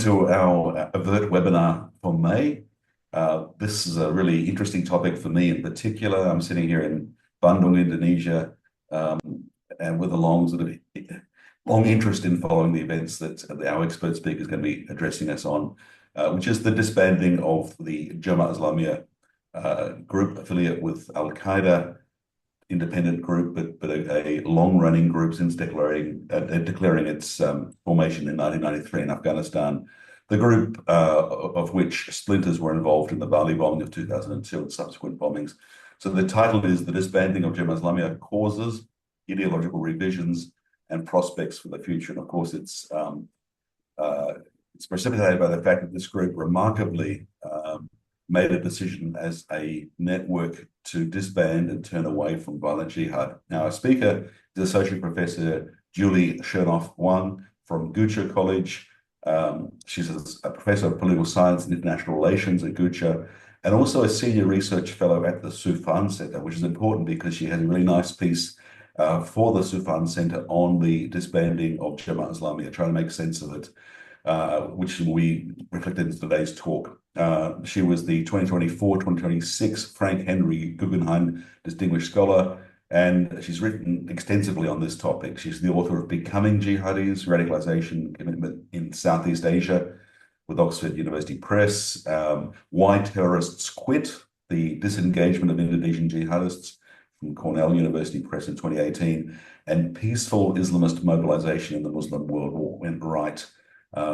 to our AVERT webinar for May. This is a really interesting topic for me in particular. I'm sitting here in Bandung, Indonesia, and with a long interest in following the events that our expert speaker is going to be addressing us on, which is the disbanding of the Jemaah Islamiyah group affiliate with Al Qaeda, independent group, but a long-running group since declaring its formation in 1993 in Afghanistan. The group of which splinters were involved in the Bali bombing of 2002 and subsequent bombings. So the title is The Disbanding of Jemaah Islamiyah: Causes, Ideological Revisions, and Prospects for the Future. And of course, it's precipitated by the fact that this group remarkably made a decision as a network to disband and turn away from violent jihad. Now, our speaker is Associate Professor Julie Chernov Hwang from Gucha College. She's a professor of political science and international relations at Gucha, and also a senior research fellow at the Sufan Center, which is important because she has a really nice piece for the Sufan Center on the disbanding of Jemaah Islamiyah, trying to make sense of it, which will be reflected in today's talk. She was the 2024-2026 Frank Henry Guggenheim Distinguished Scholar, and she's written extensively on this topic. She's the author of Becoming Jihadis, Radicalization and Commitment in Southeast Asia with Oxford University Press, Why Terrorists Quit, The Disengagement of Indonesian Jihadists from Cornell University Press in 2018, and Peaceful Islamist Mobilization in the Muslim World War Went Right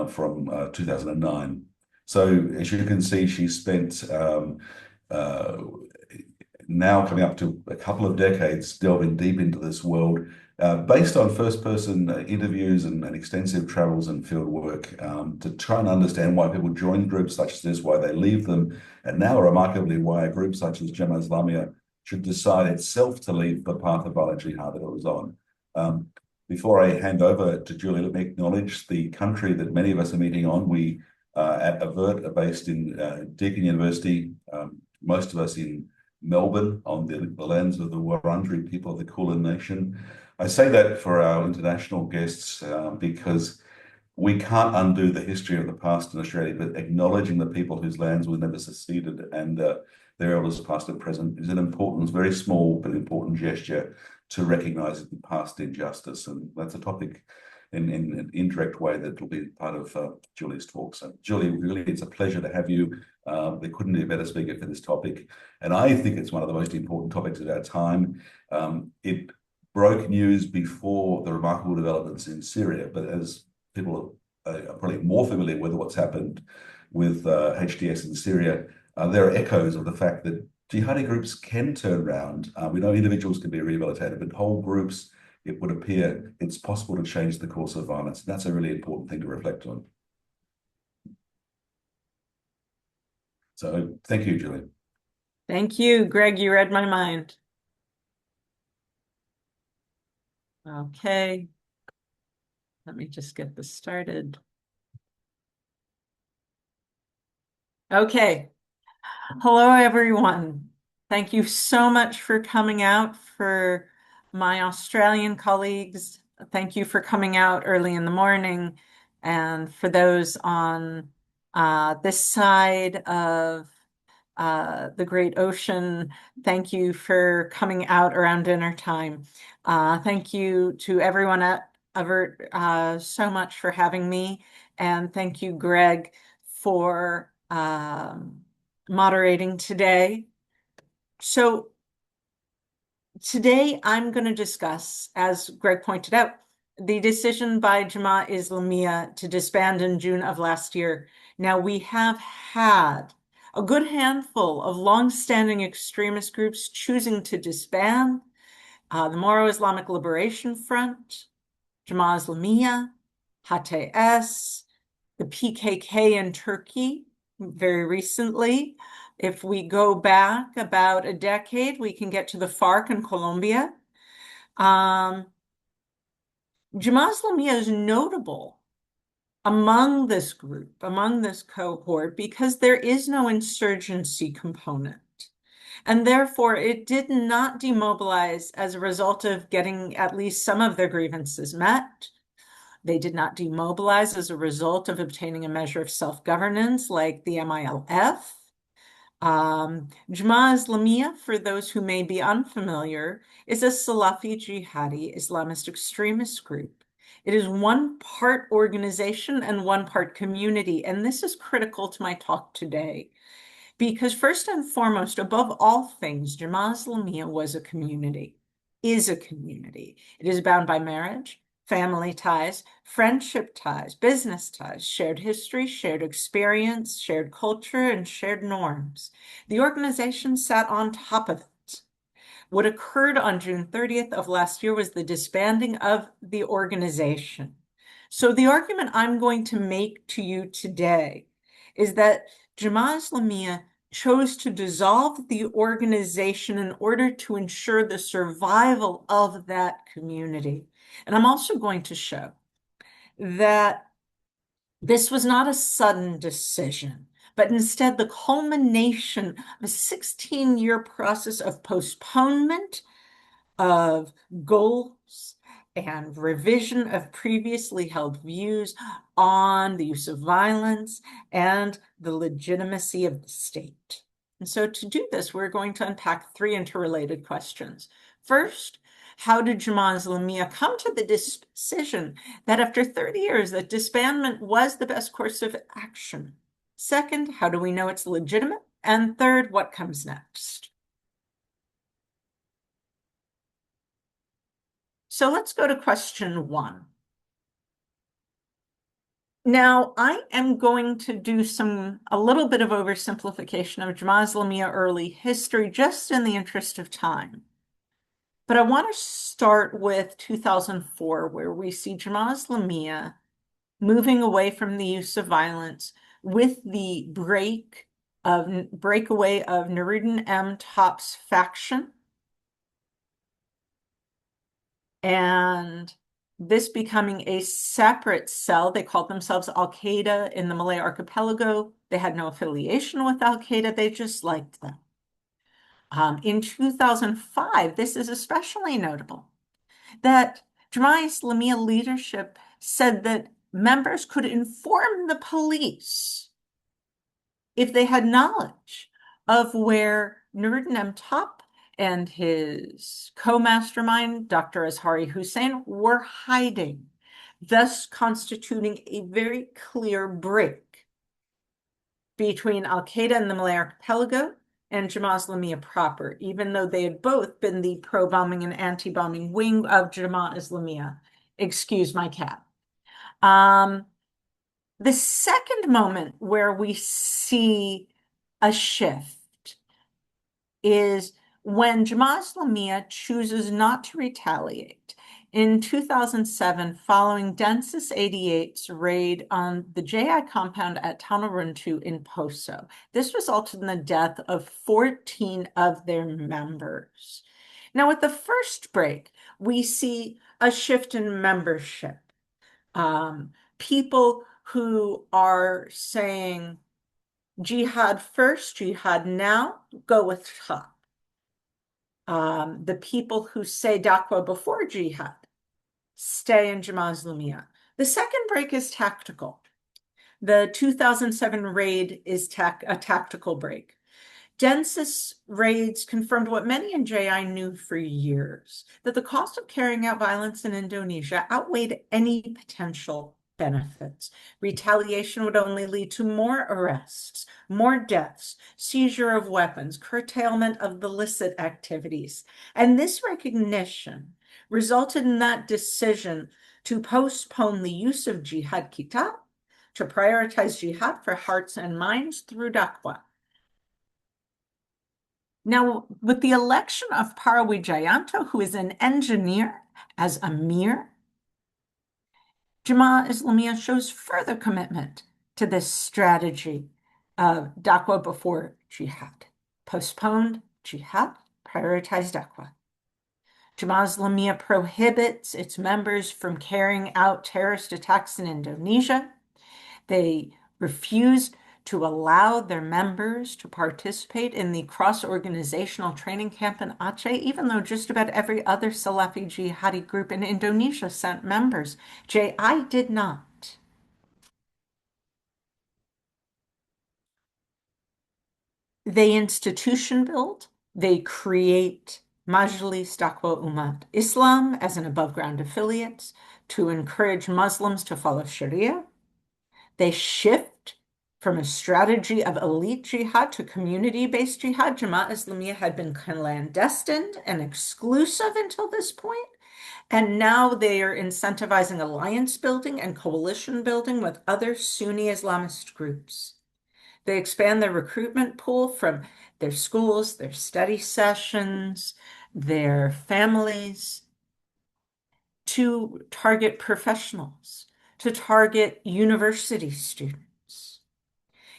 from 2009. So as you can see, she spent now coming up to a couple of decades delving deep into this world based on first-person interviews and extensive travels and field work to try and understand why people join groups such as this, why they leave them, and now remarkably why a group such as Jemaah Islamiyah should decide itself to leave the path of violent jihad that it was on. Before I hand over to Julie, let me acknowledge the country that many of us are meeting on. We at AVERT are based in Deakin University, most of us in Melbourne on the lands of the Wurundjeri people of the Kulin Nation. I say that for our international guests because we can't undo the history of the past in Australia, but acknowledging the people whose lands were never seceded and their elders past and present is an important, very small but important gesture to recognise the past injustice. And that's a topic in an indirect way that will be part of Julie's talk. So Julie, really, it's a pleasure to have you. There couldn't be a better speaker for this topic. And I think it's one of the most important topics of our time. It broke news before the remarkable developments in Syria, but as people are probably more familiar with what's happened with HDS in Syria, there are echoes of the fact that jihadi groups can turn around. We know individuals can be rehabilitated, but whole groups, it would appear it's possible to change the course of violence. That's a really important thing to reflect on. So thank you, Julie. Thank you, Greg. You read my mind. Okay. Let me just get this started. Okay. Hello, everyone. Thank you so much for coming out. For my Australian colleagues, thank you for coming out early in the morning. And for those on this side of the Great Ocean, thank you for coming out around dinner time. Thank you to everyone at AVERT so much for having me. And thank you, Greg, for moderating today. So today I'm going to discuss, as Greg pointed out, the decision by Jemaah Islamiyah to disband in June of last year. Now, we have had a good handful of long-standing extremist groups choosing to disband: the Moro Islamic Liberation Front, Jemaah Islamiyah, HTS, the PKK in Turkey very recently. If we go back about a decade, we can get to the FARC in Colombia. Jemaah Islamiyah is notable among this group, among this cohort, because there is no insurgency component. And therefore, it did not demobilize as a result of getting at least some of their grievances met. They did not demobilize as a result of obtaining a measure of self-governance like the MILF. Jemaah Islamiyah, for those who may be unfamiliar, is a Salafi jihadi Islamist extremist group. It is one part organization and one part community, and this is critical to my talk today. Because first and foremost, above all things, Jemaah Islamiyah was a community, is a community. It is bound by marriage, family ties, friendship ties, business ties, shared history, shared experience, shared culture, and shared norms. The organization sat on top of it. What occurred on June 30th of last year was the disbanding of the organization. So the argument I'm going to make to you today is that Jemaah Islamiyah chose to dissolve the organization in order to ensure the survival of that community. And I'm also going to show that this was not a sudden decision, but instead the culmination of a 16-year process of postponement of goals and revision of previously held views on the use of violence and the legitimacy of the state. And so to do this, we're going to unpack three interrelated questions. First, how did Jemaah Islamiyah come to the decision that after 30 years that disbandment was the best course of action? Second, how do we know it's legitimate? And third, what comes next? So let's go to question one. Now, I am going to do a little bit of oversimplification of Jemaah Islamiyah early history just in the interest of time. But I want to start with 2004, where we see Jemaah Islamiyah moving away from the use of violence with the breakaway of Nuruddin M. Top's faction. And this becoming a separate cell. They called themselves Al-Qaeda in the Malay Archipelago. They had no affiliation with Al-Qaeda. They just liked them. In 2005, this is especially notable, that Jemaah Islamiyah leadership said that members could inform the police if they had knowledge of where Nuruddin M. Top and his co-mastermind, Dr. Azhari Hussein, were hiding, thus constituting a very clear break between Al-Qaeda and the Malay Archipelago and Jemaah Islamiyah proper, even though they had both been the pro-bombing and anti-bombing wing of Jemaah Islamiyah. Excuse my cat. The second moment where we see a shift is when Jemaah Islamiyah chooses not to retaliate. In 2007, following Densus 88's raid on the JI compound at Tanuruntu in Poso, this resulted in the death of 14 of their members. Now, with the first break, we see a shift in membership. People who are saying jihad first, jihad now, go with Top. The people who say Daqwa before jihad stay in Jemaah Islamiyah. The second break is tactical. The 2007 raid is a tactical break. Densus raids confirmed what many in JI knew for years, that the cost of carrying out violence in Indonesia outweighed any potential benefits. Retaliation would only lead to more arrests, more deaths, seizure of weapons, curtailment of the illicit activities. And this recognition resulted in that decision to postpone the use of jihad kitab, to prioritize jihad for hearts and minds through Daqwa. Now, with the election of Parawi Jayanto, who is an engineer, as Amir, Jemaah Islamiyah shows further commitment to this strategy of Daqwa before jihad. Postponed jihad, prioritized Daqwa. Jemaah Islamiyah prohibits its members from carrying out terrorist attacks in Indonesia. They refuse to allow their members to participate in the cross-organizational training camp in Aceh, even though just about every other Salafi jihadi group in Indonesia sent members. JI did not. They institution build, they create Majlis Dakwah Umat Islam as an above-ground affiliate to encourage Muslims to follow Sharia. They shift from a strategy of elite jihad to community-based jihad. Jemaah Islamiyah had been clandestine and exclusive until this point, and now they are incentivizing alliance building and coalition building with other Sunni Islamist groups. They expand their recruitment pool from their schools, their study sessions, their families, to target professionals, to target university students.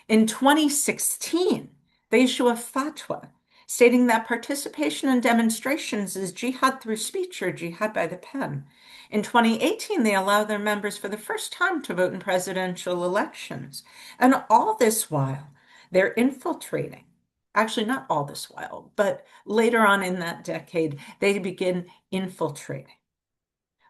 In 2016, they issue a fatwa stating that participation in demonstrations is jihad through speech or jihad by the pen. In 2018, they allow their members for the first time to vote in presidential elections. And all this while, they're infiltrating. Actually, not all this while, but later on in that decade, they begin infiltrating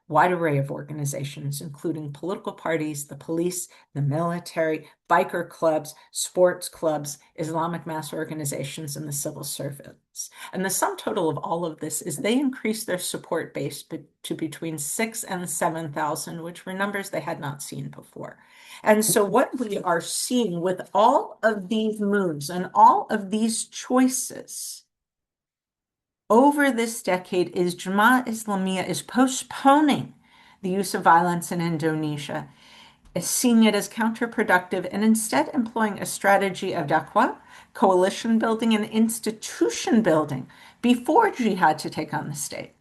wide array of organizations, including political parties, the police, the military, biker clubs, sports clubs, Islamic mass organizations, and the civil service. And the sum total of all of this is they increased their support base to between 6,000 and 7,000, which were numbers they had not seen before. And so what we are seeing with all of these moves and all of these choices over this decade is Jemaah Islamiyah is postponing the use of violence in Indonesia, seeing it as counterproductive, and instead employing a strategy of da'wah, coalition building, and institution building before jihad to take on the state.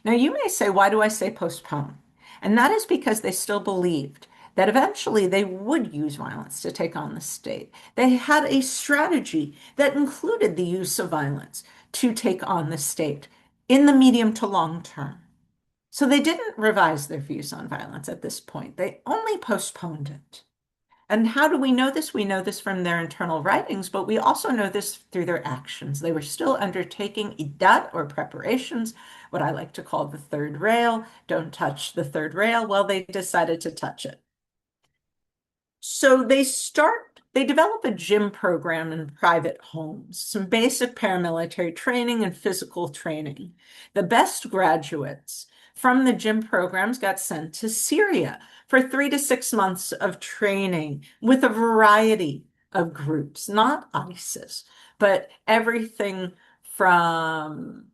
Now, you may say, why do I say postpone? And that is because they still believed that eventually they would use violence to take on the state. They had a strategy that included the use of violence to take on the state in the medium to long term. So they didn't revise their views on violence at this point. They only postponed it. And how do we know this? We know this from their internal writings, but we also know this through their actions. They were still undertaking idat, or preparations, what I like to call the third rail. Don't touch the third rail. Well, they decided to touch it. So they develop a gym program in private homes, some basic paramilitary training and physical training. The best graduates from the gym programs got sent to Syria for 3 to 6 months of training with a variety of groups, not ISIS, but everything from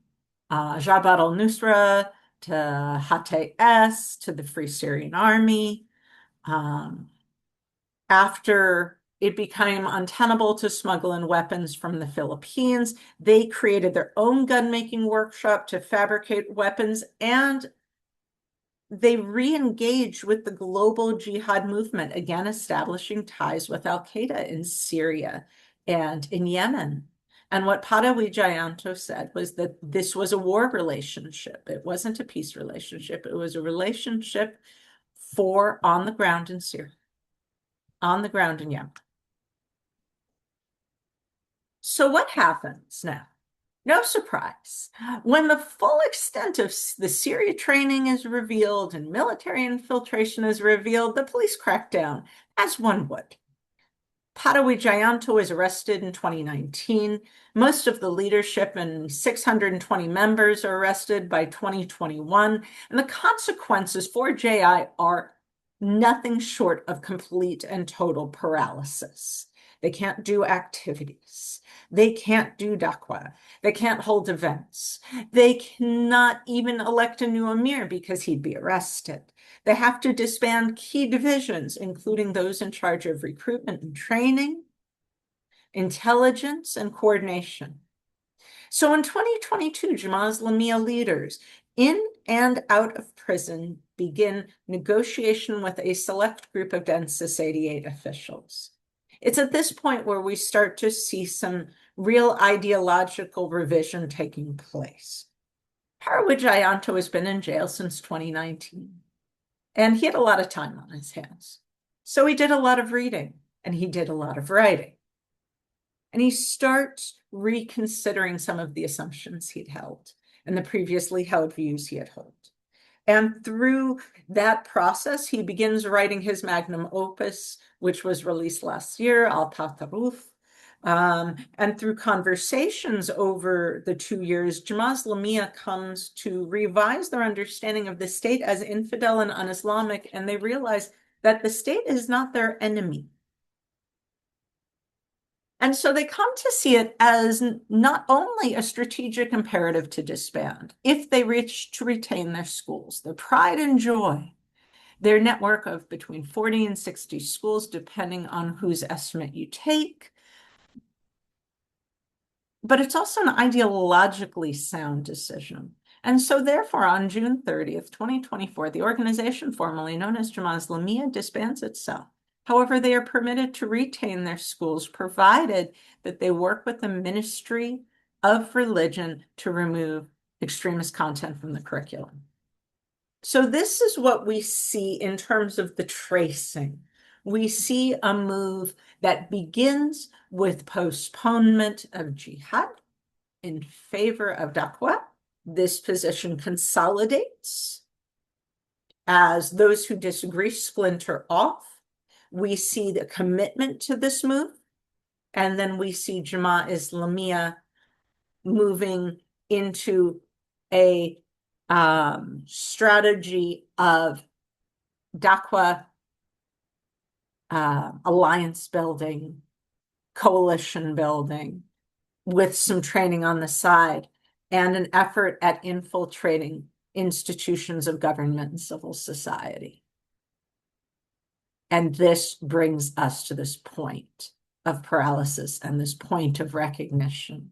Jabhat al-Nusra to HTS to the Free Syrian Army. After it became untenable to smuggle in weapons from the Philippines, they created their own gun-making workshop to fabricate weapons, and they re-engaged with the global jihad movement, again establishing ties with al-Qaeda in Syria and in Yemen. And what Para Wijayanto said was that this was a war relationship. It wasn't a peace relationship. It was a relationship for on the ground in Syria, on the ground in Yemen. So what happens now? No surprise. When the full extent of the Syria training is revealed and military infiltration is revealed, the police crack down, as one would. Para Wijayanto was arrested in 2019. Most of the leadership and 620 members are arrested by 2021. And the consequences for JI are nothing short of complete and total paralysis. They can't do activities. They can't do da'wah. They can't hold events. They cannot even elect a new emir because he'd be arrested. They have to disband key divisions, including those in charge of recruitment and training, intelligence, and coordination. So in 2022, Jemaah Islamiyah leaders in and out of prison begin negotiation with a select group of Census 88 officials. It's at this point where we start to see some real ideological revision taking place. Para Wijayanto has been in jail since 2019, and he had a lot of time on his hands. So he did a lot of reading. and he did a lot of writing. And he starts reconsidering some of the assumptions he'd held and the previously held views he had held. And through that process, he begins writing his magnum opus, which was released last year, Al Tataruf. And through conversations over the 2 years, Jemaah Islamiyah comes to revise their understanding of the state as infidel and un-Islamic, and they realize that the state is not their enemy. And so they come to see it as not only a strategic imperative to disband, if they reach to retain their schools, their pride and joy, their network of between 40 and 60 schools, depending on whose estimate you take. But it's also an ideologically sound decision. And so therefore, on June 30th, 2024, the organization formerly known as Jemaah Islamiyah disbands itself. However, they are permitted to retain their schools, provided that they work with the Ministry of Religion to remove extremist content from the curriculum. So this is what we see in terms of the tracing. We see a move that begins with postponement of jihad in favor of da'wah. This position consolidates as those who disagree splinter off. We see the commitment to this move, and then we see Jemaah Islamiyah moving into a strategy of da'wah, alliance building, coalition building, with some training on the side, and an effort at infiltrating institutions of government and civil society. And this brings us to this point of paralysis and this point of recognition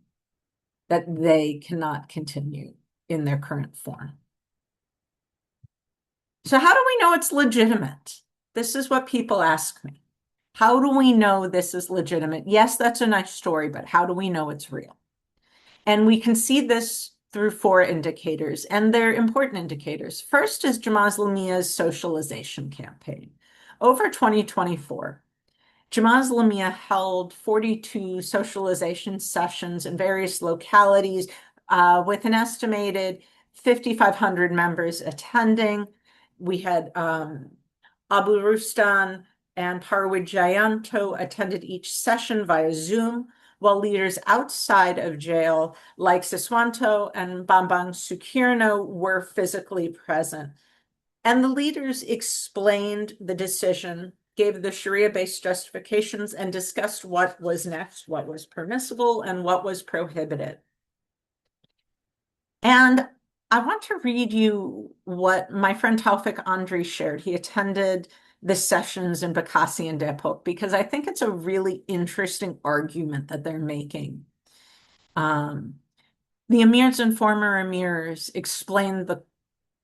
that they cannot continue in their current form. So how do we know it's legitimate? This is what people ask me. How do we know this is legitimate? Yes, that's a nice story, but how do we know it's real? And we can see this through 4 indicators, and they're important indicators. First is Jemaah Islamiyah's socialization campaign. Over 2024, Jemaah Islamiyah held 42 socialization sessions in various localities with an estimated 5,500 members attending. We had Abu Rustan and Parwid Jayanto attended each session via Zoom, while leaders outside of jail, like Siswanto and Bambang Sukirno, were physically present. And the leaders explained the decision, gave the Sharia-based justifications, and discussed what was next, what was permissible, and what was prohibited. And I want to read you what my friend Taufik Andri shared. He attended the sessions in Bekasi and Depok, because I think it's a really interesting argument that they're making. The emirs and former emirs explained the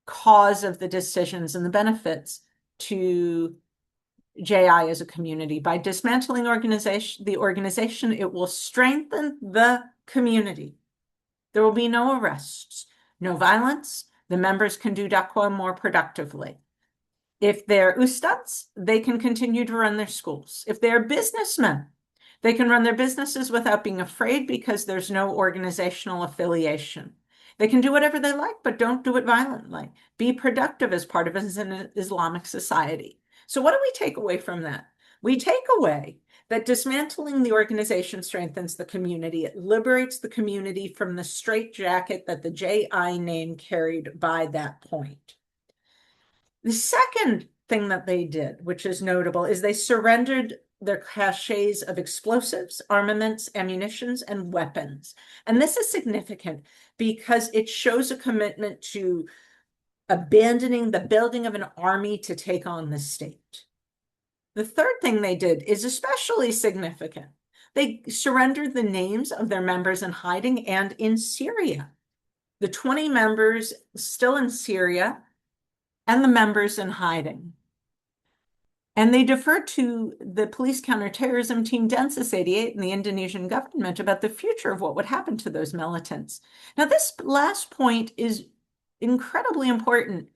cause of the decisions and the benefits to JI as a community. By dismantling the organization, it will strengthen the community. There will be no arrests, no violence. The members can do da'wah more productively. If they're ustads, they can continue to run their schools. If they're businessmen, they can run their businesses without being afraid, because there's no organizational affiliation. They can do whatever they like, but don't do it violently. Be productive as part of an Islamic society. So what do we take away from that? We take away that dismantling the organization strengthens the community. It liberates the community from the straitjacket that the JI name carried by that point. The second thing that they did, which is notable, is they surrendered their caches of explosives, armaments, ammunitions, and weapons. And this is significant because it shows a commitment to abandoning the building of an army to take on the state. The third thing they did is especially significant. They surrendered the names of their members in hiding and in Syria. The 20 members still in Syria and the members in hiding. And they deferred to the police counterterrorism team Densus 88 and the Indonesian government about the future of what would happen to those militants. Now, this last point is incredibly important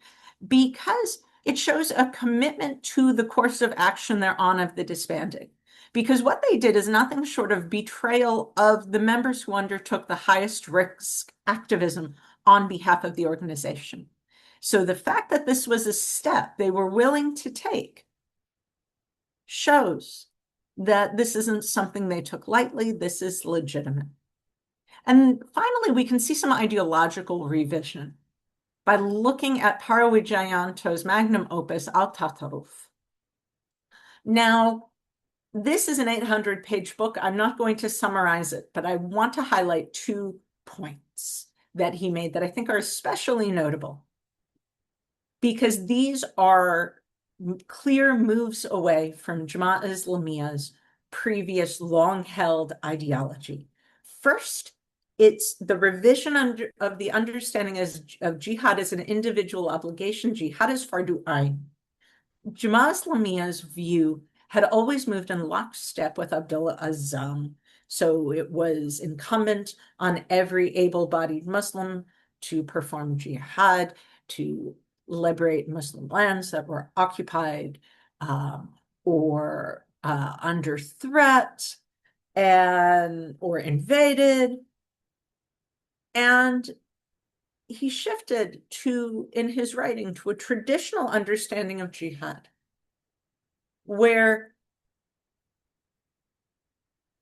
because it shows a commitment to the course of action they're on of the disbanding. because what they did is nothing short of betrayal of the members who undertook the highest risk activism on behalf of the organization. So the fact that this was a step they were willing to take shows that this isn't something they took lightly. This is legitimate. And finally, we can see some ideological revision by looking at Parawijayanto's magnum opus, Al-Tataruf. Now, this is an 800-page book. I'm not going to summarize it, but I want to highlight 2 points that he made that I think are especially notable, because these are clear moves away from Jemaah Islamiyah's previous long-held ideology. First, it's the revision of the understanding of jihad as an individual obligation. Jihad is fardu ayn. Jemaah Islamiyah's view had always moved in lockstep with Abdullah Azzam. So it was incumbent on every able-bodied Muslim to perform jihad, to liberate Muslim lands that were occupied or under threat or invaded. And he shifted in his writing to a traditional understanding of jihad, where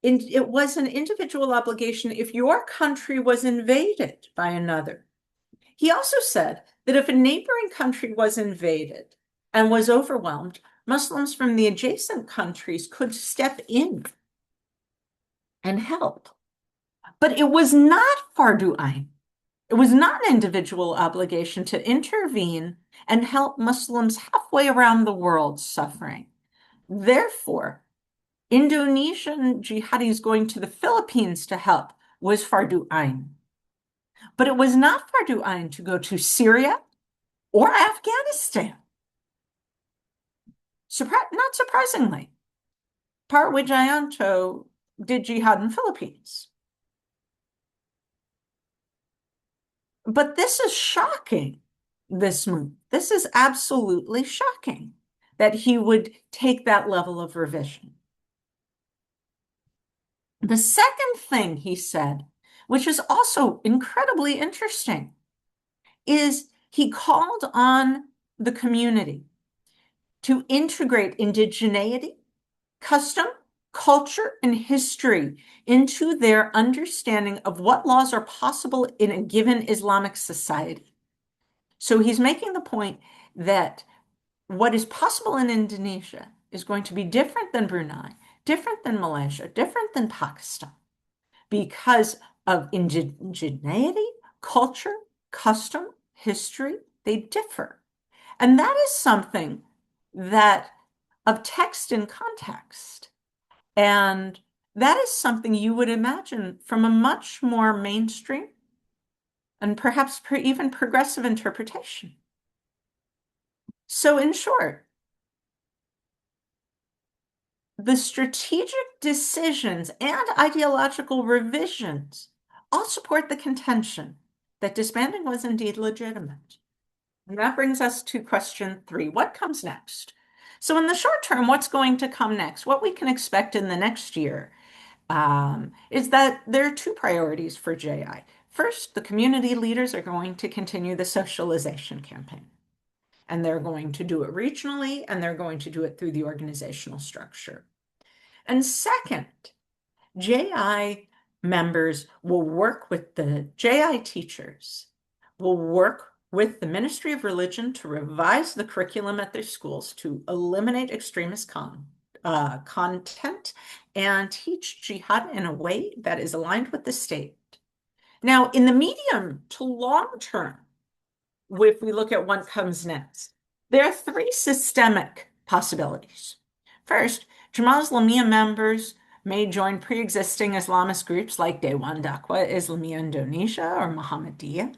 it was an individual obligation if your country was invaded by another. He also said that if a neighboring country was invaded and was overwhelmed, Muslims from the adjacent countries could step in and help. But it was not fardu ayn. It was not an individual obligation to intervene and help Muslims halfway around the world suffering. Therefore, Indonesian jihadis going to the Philippines to help was fardu ayn. But it was not fardu ayn to go to Syria or Afghanistan. Not surprisingly, Parawijayanto did jihad in the Philippines. But this is shocking, this move. This is absolutely shocking that he would take that level of revision. The second thing he said, which is also incredibly interesting, is he called on the community to integrate indigeneity, custom, culture, and history into their understanding of what laws are possible in a given Islamic society. So he's making the point that what is possible in Indonesia is going to be different than Brunei, different than Malaysia, different than Pakistan, because of indigeneity, culture, custom, history, they differ. And that is something that of text and context. And that is something you would imagine from a much more mainstream and perhaps even progressive interpretation. So in short, the strategic decisions and ideological revisions all support the contention that disbanding was indeed legitimate. And that brings us to question 3. What comes next? So in the short term, what's going to come next? What we can expect in the next year is that there are 2 priorities for JI. First, the community leaders are going to continue the socialization campaign. And they're going to do it regionally, and they're going to do it through the organizational structure. And second, JI members will work with the JI teachers, will work with the Ministry of Religion to revise the curriculum at their schools to eliminate extremist content and teach jihad in a way that is aligned with the state. Now, in the medium to long term, if we look at what comes next, there are 3 systemic possibilities. First, Jemaah Islamiyah members may join pre-existing Islamist groups like Dewan Dakwah Islamiyah Indonesia or Muhammadiyah,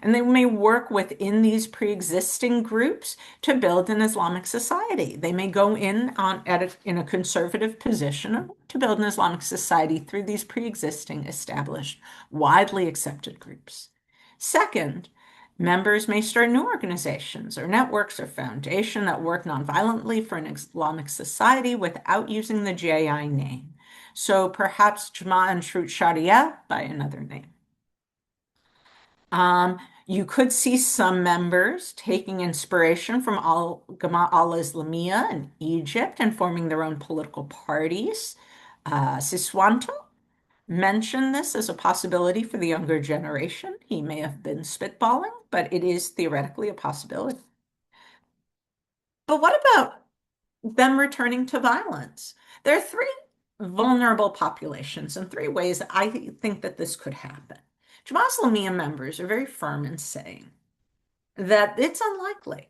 and they may work within these pre-existing groups to build an Islamic society. They may go in a conservative position to build an Islamic society through these pre-existing, established, widely accepted groups. Second, Members may start new organizations or networks or foundation that work nonviolently for an Islamic society without using the JI name. So perhaps Jemaah Ansharut Sharia by another name. You could see some members taking inspiration from Jemaah Islamiyah in Egypt and forming their own political parties. Siswanto mentioned this as a possibility for the younger generation. He may have been spitballing, but it is theoretically a possibility. But what about them returning to violence? There are three vulnerable populations and three ways that I think that this could happen. Jemaah Islamiyah members are very firm in saying that it's unlikely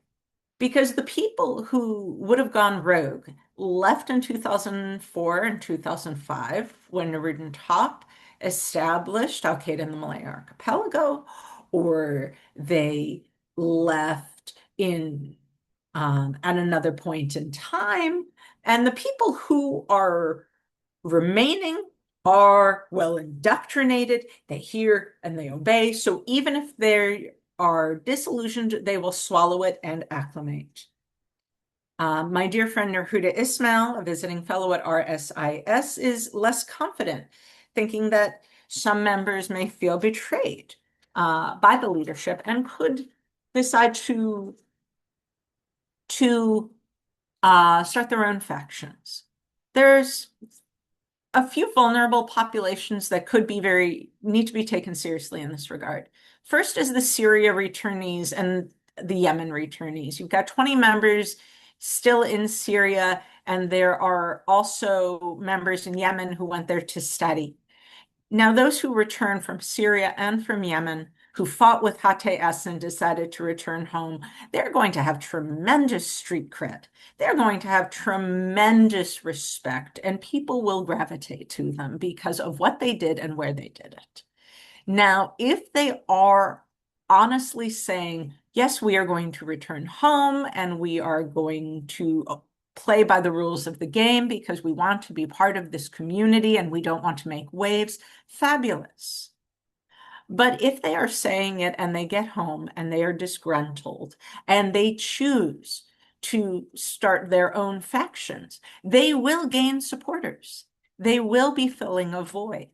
because the people who would have gone rogue left in 2004 and 2005 when Nuruddin Top established Al-Qaeda in the Malay Archipelago, or they left at another point in time. And the people who are remaining are well indoctrinated, they hear and they obey. So even if they are disillusioned, they will swallow it and acclimate. My dear friend Nurhuda Ismail, a visiting fellow at RSIS, is less confident, thinking that some members may feel betrayed by the leadership and could decide to start their own factions. There's a few vulnerable populations that need to be taken seriously in this regard. First is the Syria returnees and the Yemen returnees. You've got 20 members still in Syria, and there are also members in Yemen who went there to study. Now, those who return from Syria and from Yemen, who fought with HTS and decided to return home, they're going to have tremendous street cred. They're going to have tremendous respect, and people will gravitate to them because of what they did and where they did it. Now, if they are honestly saying, yes, we are going to return home and we are going to play by the rules of the game because we want to be part of this community and we don't want to make waves, fabulous. But if they are saying it and they get home and they are disgruntled and they choose to start their own factions, they will gain supporters. They will be filling a void.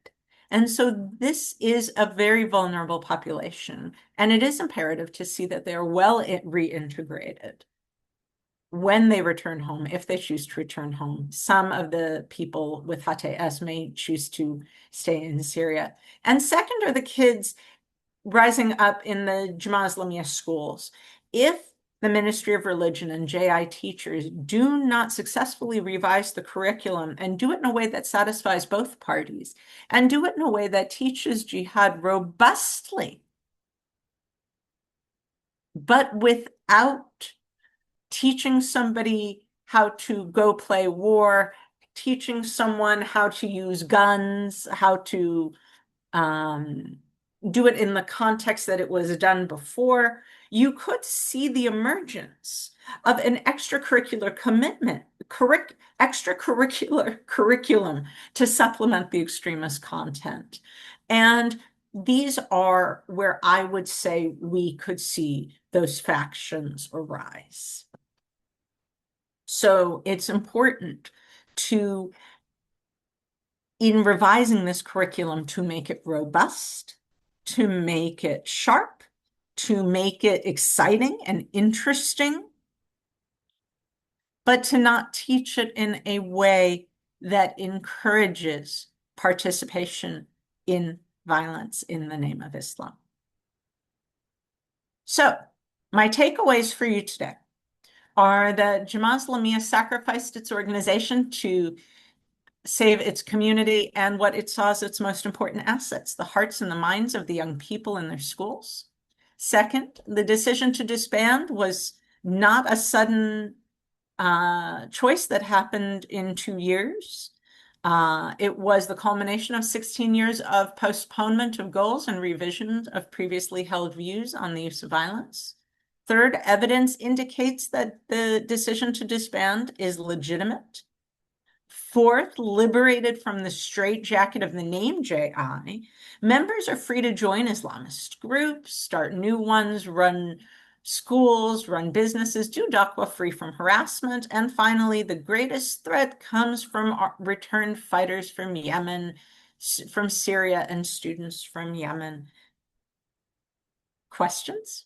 And so this is a very vulnerable population, and it is imperative to see that they are well reintegrated when they return home, if they choose to return home. Some of the people with HTS may choose to stay in Syria. And second are the kids rising up in the Jemaah Islamiyah schools. If the Ministry of Religion and JI teachers do not successfully revise the curriculum and do it in a way that satisfies both parties and do it in a way that teaches jihad robustly, but without teaching somebody how to go play war, teaching someone how to use guns, how to do it in the context that it was done before, you could see the emergence of an extracurricular extracurricular curriculum to supplement the extremist content. And these are where I would say we could see those factions arise. So it's important in revising this curriculum, to make it robust, to make it sharp, to make it exciting and interesting, but to not teach it in a way that encourages participation in violence in the name of Islam. So my takeaways for you today are that Jemaah Islamiyah sacrificed its organization to save its community and what it saw as its most important assets, the hearts and the minds of the young people in their schools. Second, the decision to disband was not a sudden choice that happened in 2 years. It was the culmination of 16 years of postponement of goals and revision of previously held views on the use of violence. Third, evidence indicates that the decision to disband is legitimate. Fourth, liberated from the straitjacket of the name JI, members are free to join Islamist groups, start new ones, run schools, run businesses, do da'wah free from harassment. And finally, the greatest threat comes from returned fighters from Yemen, from Syria, and students from Yemen. Questions?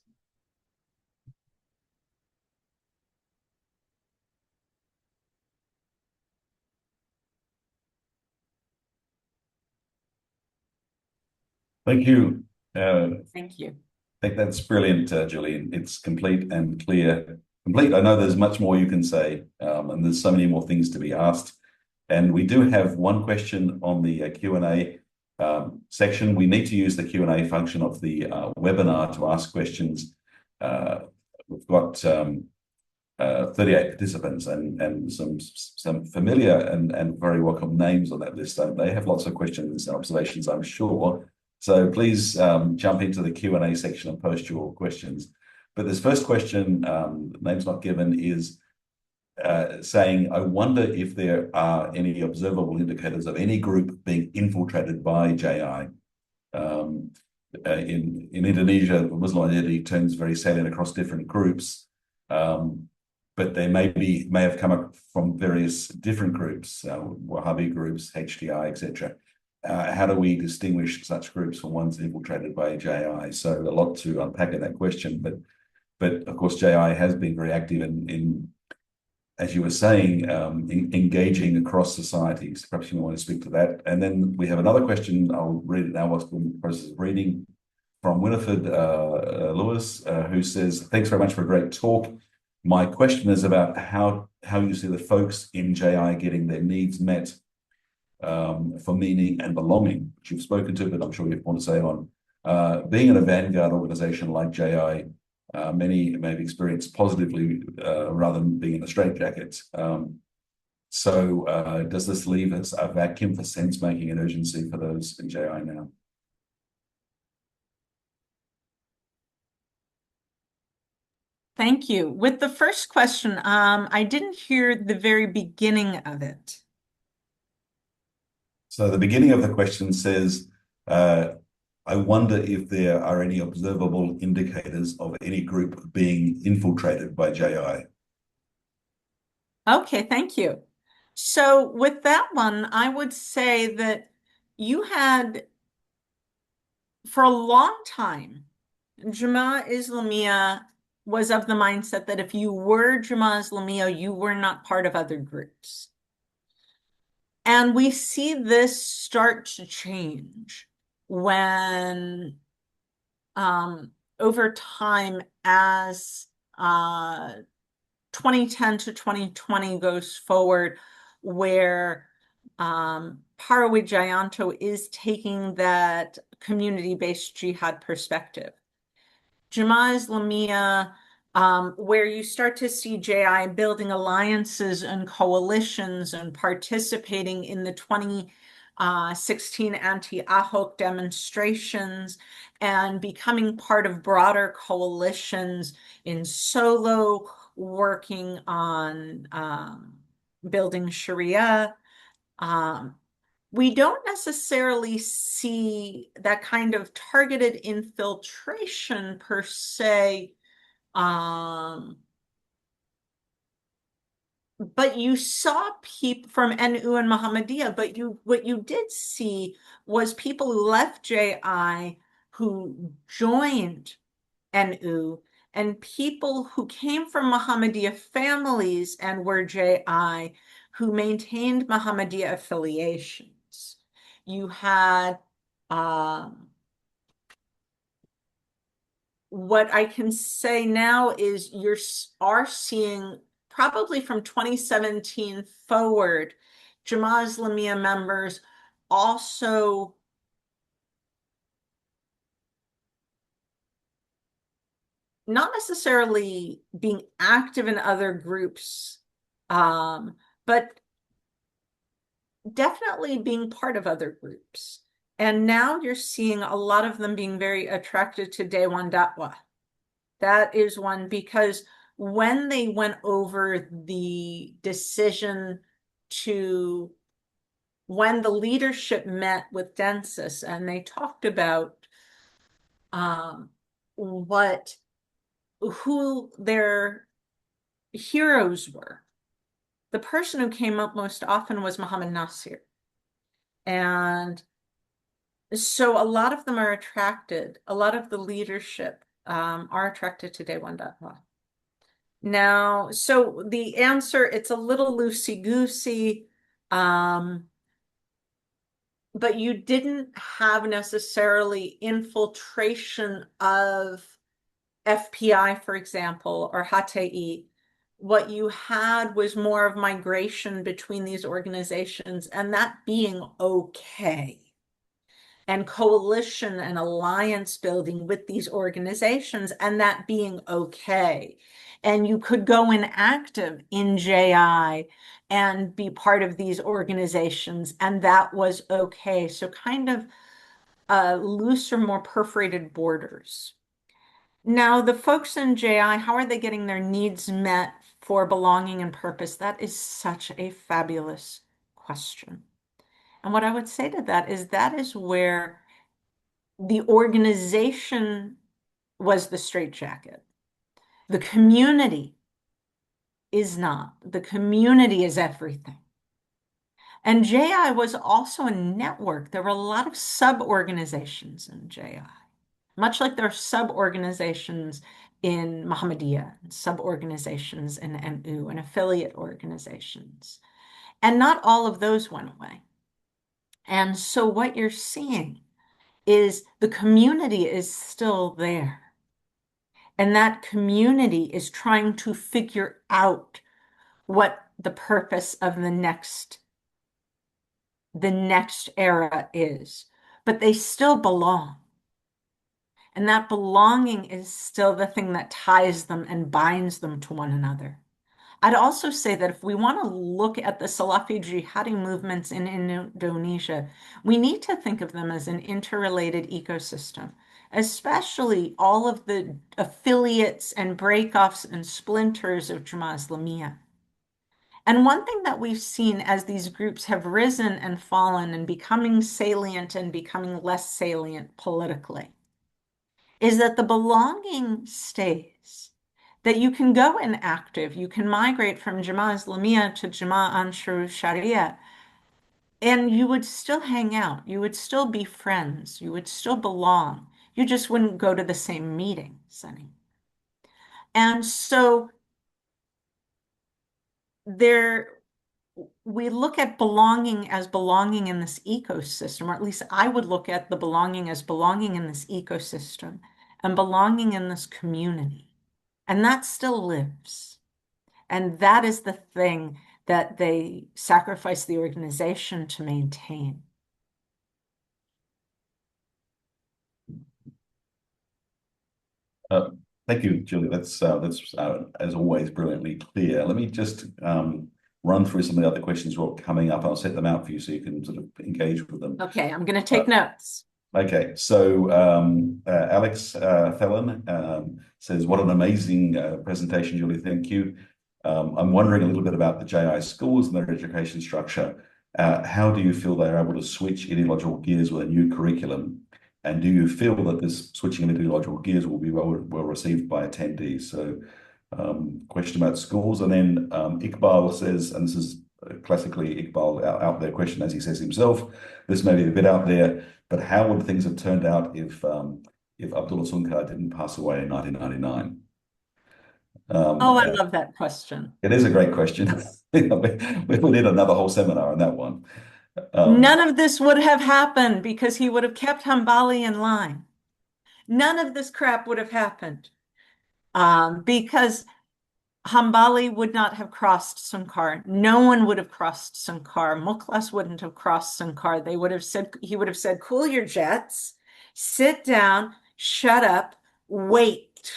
Thank you. Thank you. I think that's brilliant, Gillian. It's complete and clear. Complete. I know there's much more you can say, and there's so many more things to be asked. And we do have one question on the Q&A section. We need to use the Q&A function of the webinar to ask questions. We've got 38 participants and some familiar and very welcome names on that list. They have lots of questions and observations, I'm sure. So please jump into the Q&A section and post your questions. But this first question, name's not given, is saying, I wonder if there are any observable indicators of any group being infiltrated by JI. In Indonesia, the Muslim identity turns very salient across different groups, but they may have come up from various different groups, Wahhabi groups, HDI, etc. How do we distinguish such groups from ones infiltrated by JI? So a lot to unpack in that question, but of course JI has been very active in as you were saying, engaging across societies. Perhaps you want to speak to that. And then we have another question. I'll read it now whilst we're in the process of reading, from Winifred Lewis, who says, thanks very much for a great talk. My question is about how you see the folks in JI getting their needs met for meaning and belonging, which you've spoken to, but I'm sure you want to say on. Being in a vanguard organization like JI, many may have experienced positively rather than being in a straitjacket. So does this leave us a vacuum for sense-making and urgency for those in JI now? Thank you. With the first question, I didn't hear the very beginning of it. So the beginning of the question says, I wonder if there are any observable indicators of any group being infiltrated by JI. Okay, thank you. So with that one, I would say that you had, for a long time, Jemaah Islamiyah was of the mindset that if you were Jemaah Islamiyah, you were not part of other groups. And we see this start to change when over time, as 2010 to 2020 goes forward, where Para Wijayanto is taking that community-based jihad perspective. Jemaah Islamiyah, where you start to see JI building alliances and coalitions and participating in the 2016 anti-Ahok demonstrations and becoming part of broader coalitions in Solo, working on building Sharia. We don't necessarily see that kind of targeted infiltration per se, but you saw people from NU and Muhammadiyah, but what you did see was people who left JI who joined NU, and people who came from Muhammadiyah families and were JI who maintained Muhammadiyah affiliations. You had what I can say now is you are seeing, probably from 2017 forward, Jemaah Islamiyah members also not necessarily being active in other groups, but definitely being part of other groups. And now you're seeing a lot of them being very attracted to Day One Da'wah. That is one, because when they went over the decision to when the leadership met with Densis and they talked about what who their heroes were, the person who came up most often was Muhammad Nasir. And so a lot of them are attracted, a lot of the leadership are attracted to Dewan. Now, so the answer, it's a little loosey-goosey, but you didn't have necessarily infiltration of FPI, for example, or HTI. What you had was more of migration between these organizations, and that being okay. And coalition and alliance building with these organizations, and that being okay. And you could go inactive in JI and be part of these organizations, and that was okay. So kind of looser, more perforated borders. Now, the folks in JI, how are they getting their needs met for belonging and purpose? That is such a fabulous question. And what I would say to that is where the organization was the straitjacket. The community is not. The community is everything. And JI was also a network. There were a lot of sub-organizations in JI, much like there are sub-organizations in Muhammadiyah, sub-organizations in MU, and affiliate organizations. And not all of those went away. And so what you're seeing is the community is still there. And that community is trying to figure out what the purpose of the next era is. But they still belong. And that belonging is still the thing that ties them and binds them to one another. I'd also say that if we want to look at the Salafi jihadi movements in Indonesia, we need to think of them as an interrelated ecosystem, especially all of the affiliates and breakoffs and splinters of Jemaah Islamiyah. And one thing that we've seen as these groups have risen and fallen and becoming salient and becoming less salient politically is that the belonging stays. That you can go inactive, you can migrate from Jemaah Islamiyah to Jemaah Ansar Sharia, and you would still hang out, you would still be friends, you would still belong. You just wouldn't go to the same meeting, Sunny. And so we look at belonging as belonging in this ecosystem, or at least I would look at the belonging as belonging in this ecosystem and belonging in this community. And that still lives. And that is the thing that they sacrifice the organization to maintain. Thank you, Julie. That's as always brilliantly clear. Let me just run through some of the other questions who are coming up. I'll set them out for you so you can sort of engage with them. Okay, I'm going to take notes. Okay, so Alex Thelen says, "What an amazing presentation, Julie. Thank you. I'm wondering a little bit about the JI schools and their education structure. How do you feel they're able to switch ideological gears with a new curriculum? And do you feel that this switching of ideological gears will be well received by attendees?" So, question about schools. And then Iqbal says, and this is classically Iqbal out there question, as he says himself, this may be a bit out there, but how would things have turned out if Abdullah Sunkar didn't pass away in 1999? Oh, I love that question. It is a great question. We need another whole seminar on that one. None of this would have happened because he would have kept Hambali in line. None of this crap would have happened because Hambali would not have crossed Sunkar. No one would have crossed Sunkar. Mukhlas wouldn't have crossed Sunkar. He would have said, cool your jets, sit down, shut up, wait.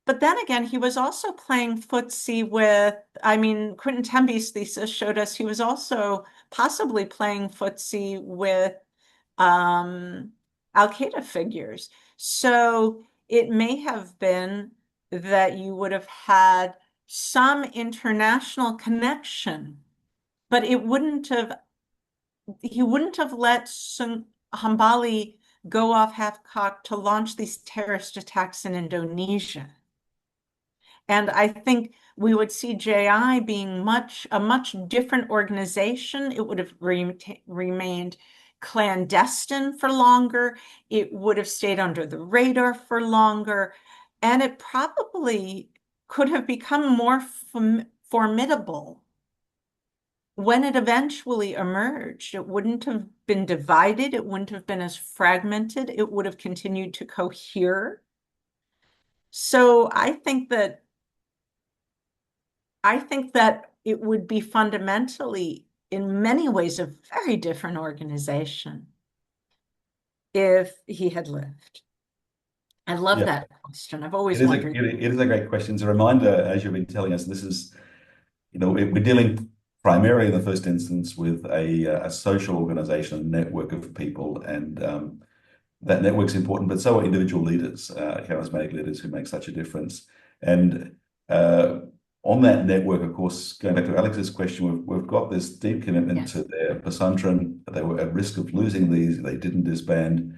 But then again, he was also playing footsie with, Quentin Temby's thesis showed us he was also possibly playing footsie with Al-Qaeda figures. So it may have been that you would have had some international connection, but he wouldn't have let Hambali go off half-cocked to launch these terrorist attacks in Indonesia. And I think we would see JI being a much different organization. It would have remained clandestine for longer. It would have stayed under the radar for longer. And it probably could have become more formidable when it eventually emerged. It wouldn't have been divided. It wouldn't have been as fragmented. It would have continued to cohere. So I think that it would be fundamentally, in many ways, a very different organization if he had lived. I love that question. I've always wondered. It is a great question. It's a reminder, as you've been telling us, this is, we're dealing primarily in the first instance with a social organization, a network of people, and that network's important, but so are individual leaders, charismatic leaders who make such a difference. And on that network, of course, going back to Alex's question, we've got this deep commitment to their pesantren. They were at risk of losing these. They didn't disband.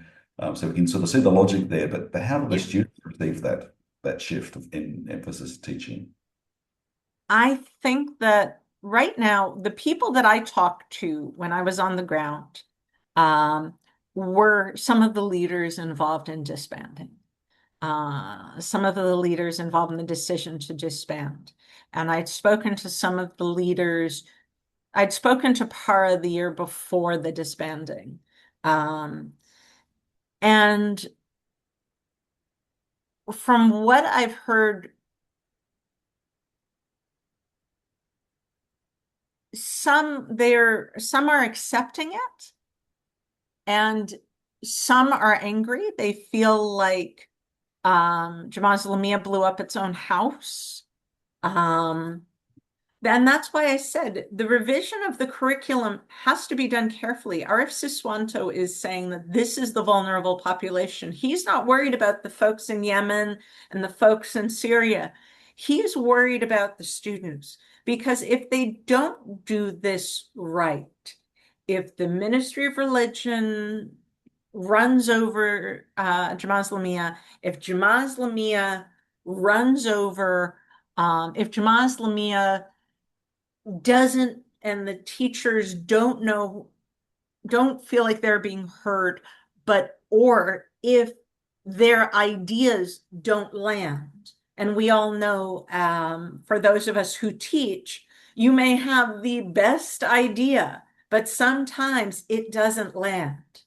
So we can sort of see the logic there. But how do the students receive that shift in emphasis teaching? I think that right now, the people that I talked to when I was on the ground were some of the leaders involved in disbanding. Some of the leaders involved in the decision to disband. And I'd spoken to some of the leaders. I'd spoken to Para the year before the disbanding. And from what I've heard, some are accepting it, and some are angry. They feel like Jemaah Islamiyah blew up its own house. And that's why I said the revision of the curriculum has to be done carefully. Arif Siswanto is saying that this is the vulnerable population. He's not worried about the folks in Yemen and the folks in Syria. He's worried about the students, because if they don't do this right, if the Ministry of Religion runs over Jemaah Islamiyah, if Jemaah Islamiyah runs over, if Jemaah Islamiyah doesn't, and the teachers don't feel like they're being heard, or if their ideas don't land. And we all know, for those of us who teach, you may have the best idea, but sometimes it doesn't land.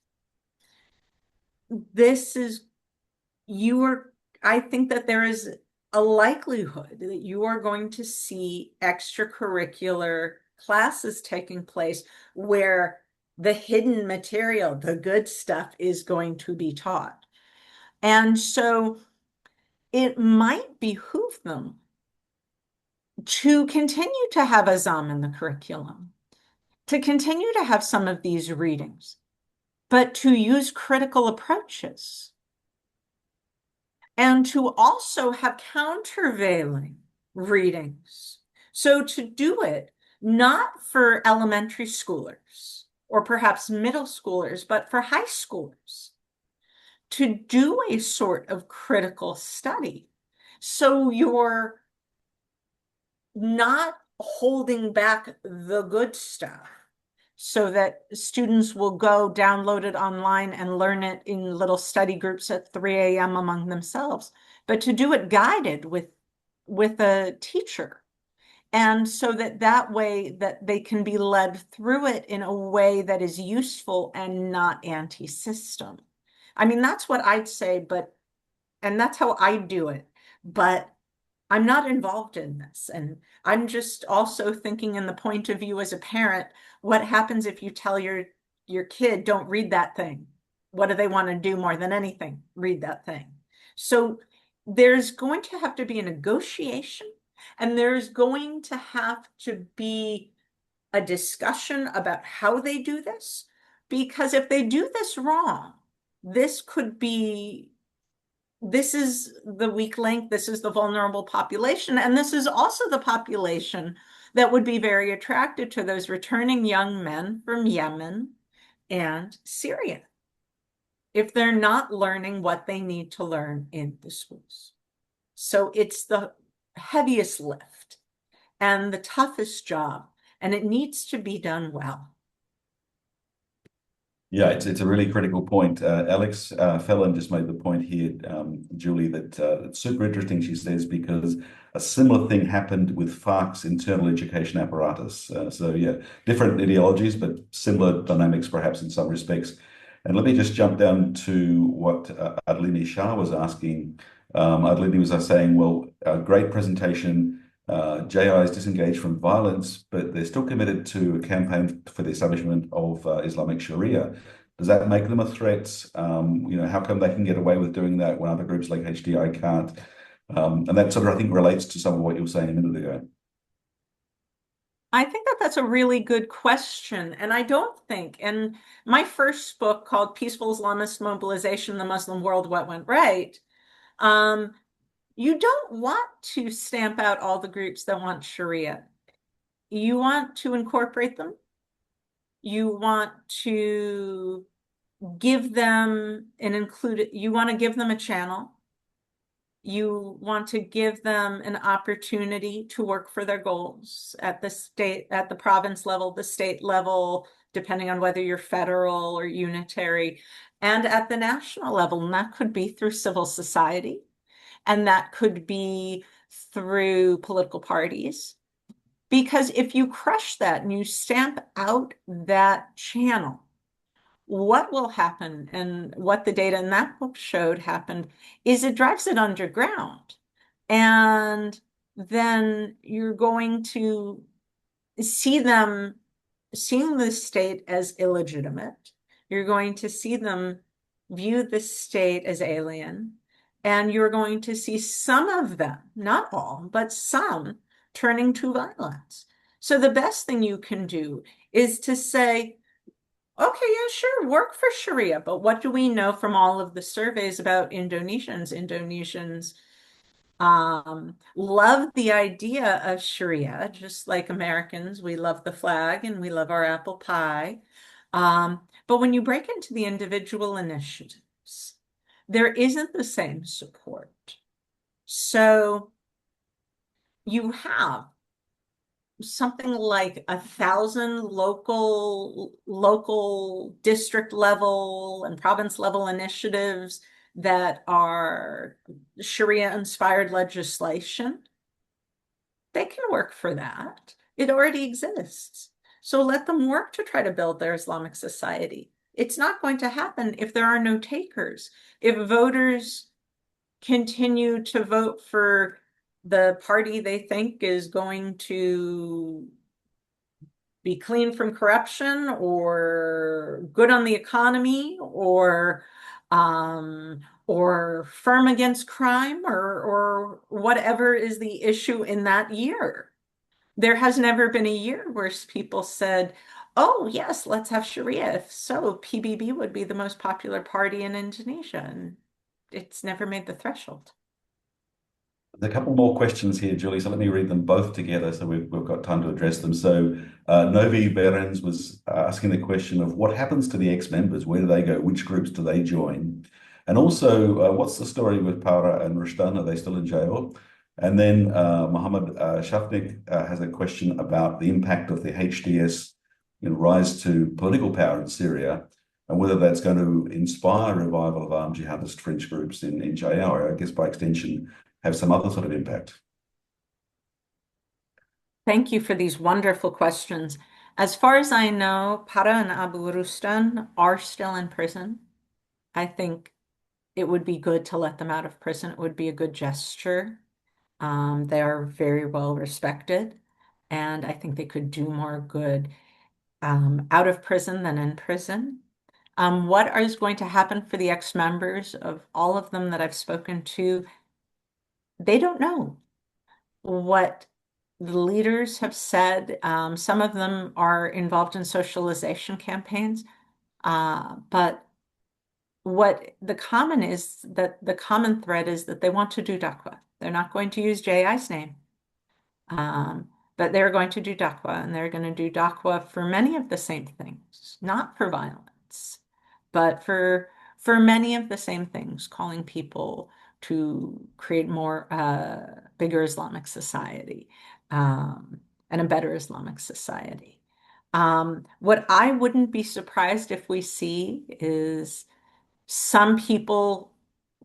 I think that there is a likelihood that you are going to see extracurricular classes taking place where the hidden material, the good stuff, is going to be taught. And so it might behoove them to continue to have Azam in the curriculum, to continue to have some of these readings, but to use critical approaches, and to also have countervailing readings. So to do it, not for elementary schoolers or perhaps middle schoolers, but for high schoolers, to do a sort of critical study. So you're not holding back the good stuff, so that students will go download it online and learn it in little study groups at 3 a.m. among themselves, but to do it guided with a teacher. And so that way that they can be led through it in a way that is useful and not anti-system. I mean, that's what I'd say, and that's how I do it, but I'm not involved in this. And I'm just also thinking in the point of view as a parent, what happens if you tell your kid, don't read that thing? What do they want to do more than anything? Read that thing. So there's going to have to be a negotiation, and there's going to have to be a discussion about how they do this. Because if they do this wrong, this is the weak link, this is the vulnerable population, and this is also the population that would be very attractive to those returning young men from Yemen and Syria if they're not learning what they need to learn in the schools. So it's the heaviest lift and the toughest job, and it needs to be done well. Yeah, it's a really critical point. Alex Fallon just made the point here, Julie, that it's super interesting, she says, because a similar thing happened with FARC's internal education apparatus. So yeah, different ideologies, but similar dynamics perhaps in some respects. And let me just jump down to what Adlini Shah was asking. Adlini was saying, well, great presentation. JI is disengaged from violence, but they're still committed to a campaign for the establishment of Islamic Sharia. Does that make them a threat? How come they can get away with doing that when other groups like HDI can't? And that sort of, I think, relates to some of what you were saying a minute ago. I think that that's a really good question. And I don't think, in my first book called Peaceful Islamist Mobilization in the Muslim World, What Went Right, you don't want to stamp out all the groups that want Sharia. You want to incorporate them. You want to give them you want to give them a channel. You want to give them an opportunity to work for their goals at the province level, the state level, depending on whether you're federal or unitary, and at the national level. And that could be through civil society, and that could be through political parties. Because if you crush that and you stamp out that channel, what will happen, and what the data in that book showed happened, is it drives it underground. And then you're going to seeing the state as illegitimate. You're going to see them view the state as alien. And you're going to see some of them, not all, but some, turning to violence. So the best thing you can do is to say, okay, yeah, sure, work for Sharia, but what do we know from all of the surveys about Indonesians? Indonesians love the idea of Sharia, just like Americans. We love the flag and we love our apple pie. But when you break into the individual initiatives, there isn't the same support. So you have something like 1,000 local district level and province level initiatives that are Sharia inspired legislation. They can work for that. It already exists. So let them work to try to build their Islamic society. It's not going to happen if there are no takers. If voters continue to vote for the party they think is going to be clean from corruption or good on the economy or firm against crime or whatever is the issue in that year. There has never been a year where people said, oh, yes, let's have Sharia. If so, PBB would be the most popular party in Indonesia. And it's never made the threshold. There's a couple more questions here, Julie, so let me read them both together so we've got time to address them. So Novi Berens was asking the question of what happens to the ex-members? Where do they go? Which groups do they join? And also, what's the story with Para and Rustan? Are they still in jail? And then Mohammed Shafnik has a question about the impact of the HDS rise to political power in Syria, and whether that's going to inspire revival of armed jihadist fringe groups in JA, or I guess by extension, have some other sort of impact. Thank you for these wonderful questions. As far as I know, Para and Abu Rustan are still in prison. I think it would be good to let them out of prison. It would be a good gesture. They are very well respected, and I think they could do more good out of prison than in prison. What is going to happen for the ex-members of all of them that I've spoken to? They don't know what the leaders have said. Some of them are involved in socialization campaigns, but what the common thread is that they want to do Daqwa. They're not going to use JI's name. but they're going to do dakwa, and they're going to do dakwa for many of the same things, not for violence, but for many of the same things, calling people to create more bigger Islamic society, and a better Islamic society. What I wouldn't be surprised if we see is some people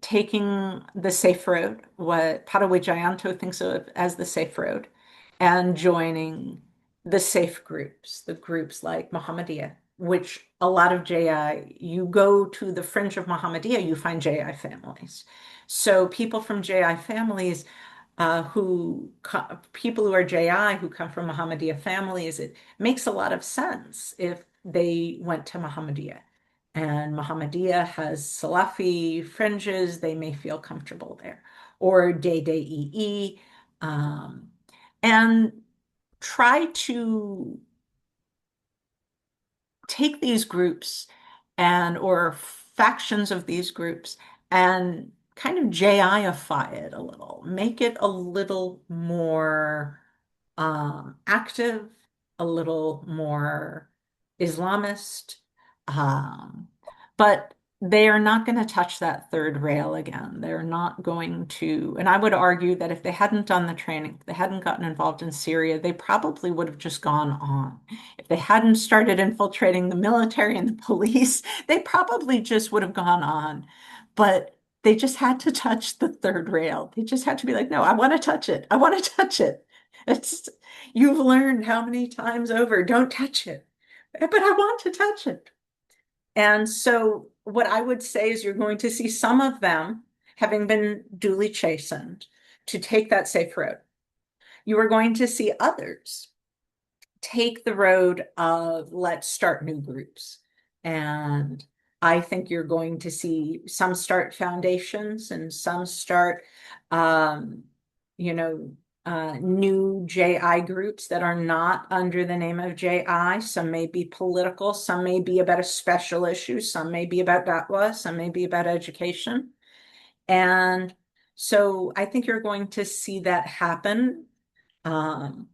taking the safe road, what Parawijayanto thinks of as the safe road, and joining the safe groups, the groups like Muhammadiyah, which a lot of JI, you go to the fringe of Muhammadiyah, you find JI families. So people from JI families people who are JI who come from Muhammadiyah families, it makes a lot of sense if they went to Muhammadiyah. And Muhammadiyah has Salafi fringes, they may feel comfortable there. Or Day um, and try to take these groups and or factions of these groups and kind of JI-ify it a little, make it a little more active, a little more Islamist. Um, but they are not going to touch that third rail again. They're not going to, and I would argue that if they hadn't done the training, if they hadn't gotten involved in Syria, they probably would have just gone on. If they hadn't started infiltrating the military and the police, they probably just would have gone on. But they just had to touch the third rail. They just had to be like, no, I want to touch it. I want to touch it. It's You've learned how many times over, don't touch it. But I want to touch it. And so what I would say is you're going to see some of them having been duly chastened to take that safe road. You are going to see others take the road of let's start new groups. And I think you're going to see some start foundations and some start, um, you know, new JI groups that are not under the name of JI. Some may be political, some may be about a special issue, some may be about da'wah, some may be about education. And so I think you're going to see that happen. And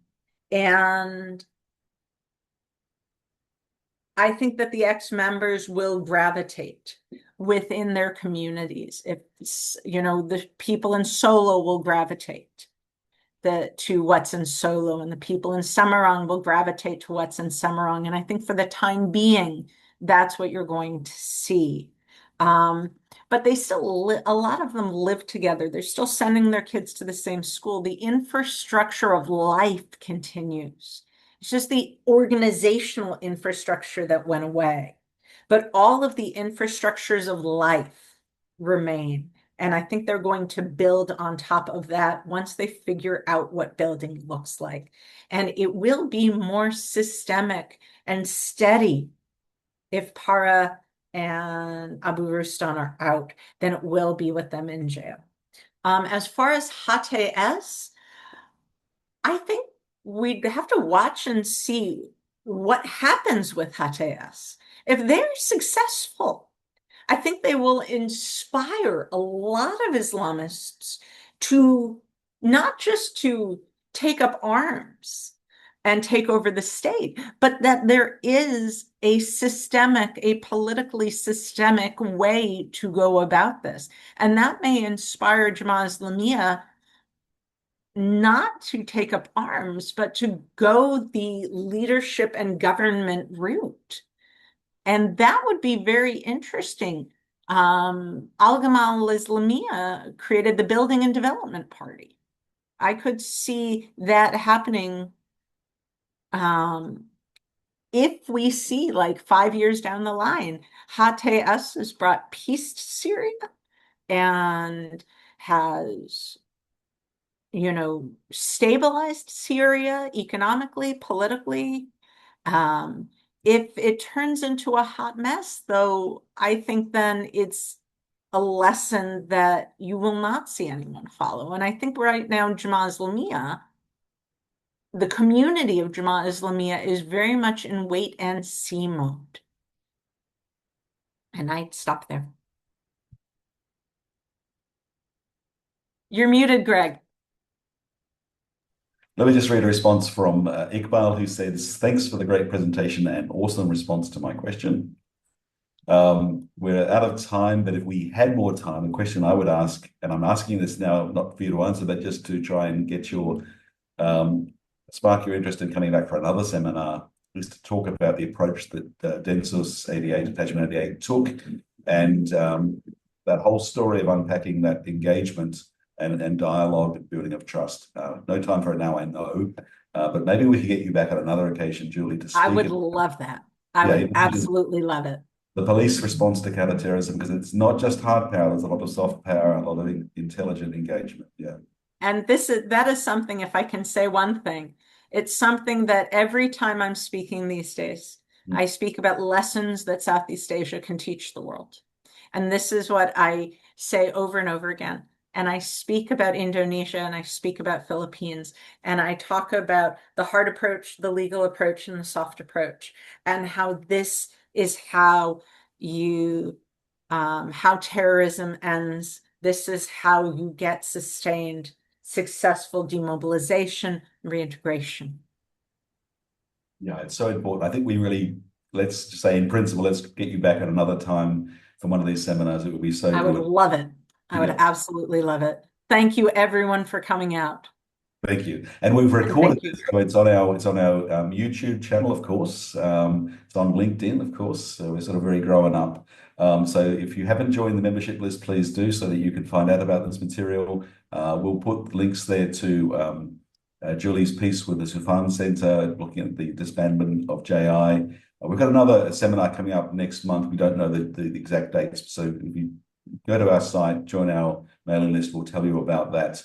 I think that the ex-members will gravitate within their communities. If, the people in Solo will gravitate to what's in Solo, and the people in Semarang will gravitate to what's in Semarang. And I think for the time being, that's what you're going to see. But they still, a lot of them live together. They're still sending their kids to the same school. The infrastructure of life continues. It's just the organizational infrastructure that went away. But all of the infrastructures of life remain. And I think they're going to build on top of that once they figure out what building looks like. And it will be more systemic and steady if Para and Abu Rustan are out than it will be with them in jail. As far as HTS, I think we'd have to watch and see what happens with HTS. If they're successful, I think they will inspire a lot of Islamists to not just to take up arms and take over the state, but that there is a politically systemic way to go about this. And that may inspire Jemaah Islamiyah not to take up arms, but to go the leadership and government route. And that would be very interesting. Al-Gamal al-Islamiyah created the Building and Development Party. I could see that happening if we see like 5 years down the line, HTS has brought peace to Syria and has, stabilized Syria economically, politically. If it turns into a hot mess, though, I think then it's a lesson that you will not see anyone follow. And I think right now, Jemaah Islamiyah, the community of Jemaah Islamiyah is very much in wait and see mode. And I'd stop there. You're muted, Greg. Let me just read a response from Iqbal, who says, thanks for the great presentation and awesome response to my question. We're out of time, but if we had more time, the question I would ask, and I'm asking this now not for you to answer, but just to try and get your spark your interest in coming back for another seminar, is to talk about the approach that Densus 88, Attachment 88 took, and that whole story of unpacking that engagement and dialogue and building of trust. No time for it now, I know, but maybe we could get you back on another occasion, Julie, to speak. I would love that. I Yeah, would absolutely love it. the police response to counterterrorism, because it's not just hard power, there's a lot of soft power, a lot of intelligent engagement. Yeah. And that is something, if I can say one thing, it's something that every time I'm speaking these days, I speak about lessons that Southeast Asia can teach the world. And this is what I say over and over again. And I speak about Indonesia and I speak about Philippines, and I talk about the hard approach, the legal approach, and the soft approach, and how this is how how terrorism ends. This is how you get sustained, successful demobilization and reintegration. Yeah, it's so important. I think we really, let's just say in principle, let's get you back at another time from one of these seminars. It would be so I would good. love it. I would Yeah. absolutely love it. Thank you, everyone, for coming out. Thank you. And we've And recorded thank you. this, so it's on our YouTube channel, of course. It's on LinkedIn, of course. So we're sort of very growing up. So if you haven't joined the membership list, please do, so that you can find out about this material. We'll put links there to Julie's piece with the Sufan Center, looking at the disbandment of JI. We've got another seminar coming up next month. We don't know the exact dates. So if you go to our site, join our mailing list, we'll tell you about that.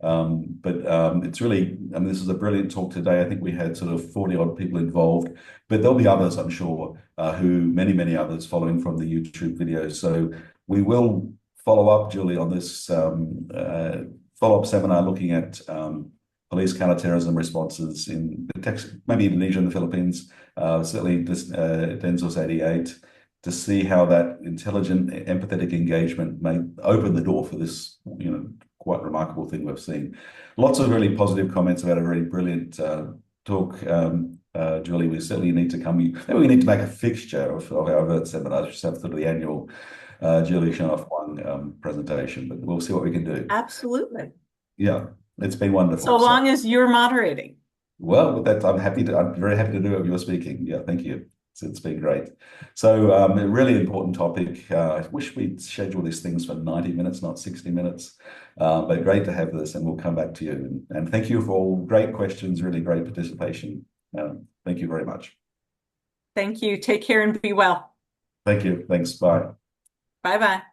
It's really, I mean, this is a brilliant talk today. I think we had sort of 40 odd people involved, but there'll be others, I'm sure, many others following from the YouTube videos. So we will follow up, Julie, on this follow-up seminar looking at police counterterrorism responses in maybe Indonesia and the Philippines, certainly this Densus 88, to see how that intelligent, empathetic engagement may open the door for this, quite remarkable thing we've seen. Lots of really positive comments about a very brilliant talk, Julie. We certainly need to come. Maybe we need to make a fixture of our AVERT seminars, just have sort of the annual Julie Chernov Hwang presentation, but we'll see what we can do. Absolutely. Yeah, it's been wonderful. So long as you're moderating. Well, with that, I'm very happy to do it if you're speaking. Yeah, thank you. It's been great. So a really important topic. I wish we'd schedule these things for 90 minutes, not 60 minutes. But great to have this, and we'll come back to you. And thank you for all great questions, really great participation. Thank you very much. Thank you. Take care and be well. Thank you. Thanks. Bye. Bye-bye.